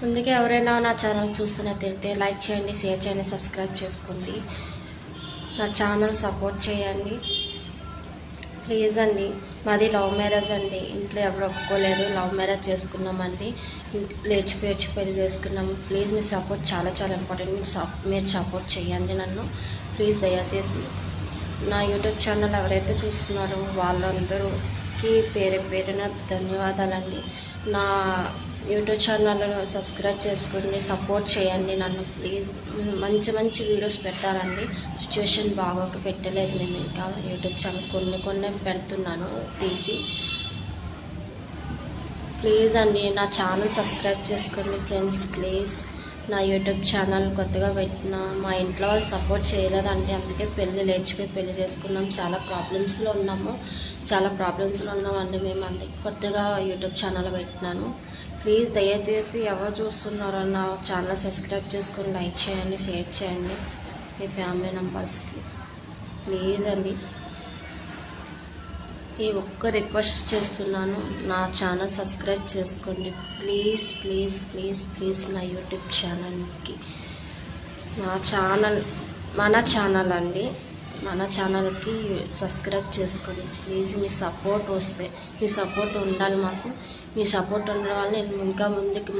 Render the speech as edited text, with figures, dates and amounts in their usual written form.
ముందుగా ఎవరైనా నా ఛానల్ చూస్తున్నట్టయితే లైక్ చేయండి, షేర్ చేయండి, సబ్స్క్రైబ్ చేసుకోండి. నా ఛానల్ సపోర్ట్ చేయండి ప్లీజ్ అండి. మాది లవ్ మ్యారేజ్ అండి. ఇంట్లో ఎవరు ఒప్పుకోలేదు. లవ్ మ్యారేజ్ చేసుకున్నామండి. లేచిపోయి పెళ్లి చేసుకున్నాము. ప్లీజ్ మీ సపోర్ట్ చాలా చాలా ఇంపార్టెంట్. మీరు సపోర్ట్ చేయండి నన్ను ప్లీజ్. దయచేసి నా యూట్యూబ్ ఛానల్ ఎవరైతే చూస్తున్నారో వాళ్ళందరికీ పేరున ధన్యవాదాలండి. నా యూట్యూబ్ ఛానల్ సబ్స్క్రైబ్ చేసుకోండి, సపోర్ట్ చేయండి నన్ను ప్లీజ్. మంచి మంచి వీడియోస్ పెట్టాలండి. సిచ్యువేషన్ బాగోక పెట్టలేదు మేము ఇంకా యూట్యూబ్ ఛానల్ కొన్ని పెడుతున్నాను తీసి. ప్లీజ్ అండి నా ఛానల్ సబ్స్క్రైబ్ చేసుకోండి ఫ్రెండ్స్ ప్లీజ్. నా యూట్యూబ్ ఛానల్ కొత్తగా పెట్టిన మా ఇంట్లో వాళ్ళు సపోర్ట్ చేయలేదండి. అందుకే లేచిపోయి పెళ్లి చేసుకున్నాం. చాలా ప్రాబ్లమ్స్లో ఉన్నామండి మేము. అందుకే కొత్తగా యూట్యూబ్ ఛానల్ పెట్టినాను. ప్లీజ్ దయచేసి ఎవరు చూస్తున్నారో నా ఛానల్ సబ్స్క్రైబ్ చేసుకొని లైక్ చేయండి, షేర్ చేయండి మీ ఫ్యామిలీ మెంబర్స్కి ప్లీజ్ అండి. ఈ ఒక్క రిక్వెస్ట్ చేస్తున్నాను, నా ఛానల్ సబ్స్క్రైబ్ చేసుకోండి ప్లీజ్ ప్లీజ్ ప్లీజ్ ప్లీజ్. నా యూట్యూబ్ ఛానల్కి మన ఛానల్ అండి, మన ఛానల్కి సబ్స్క్రైబ్ చేసుకోండి ప్లీజ్. మీ సపోర్ట్ ఉండాలి మాకు. మీ సపోర్ట్ ఉండడం వల్ల నేను ఇంకా ముందుకు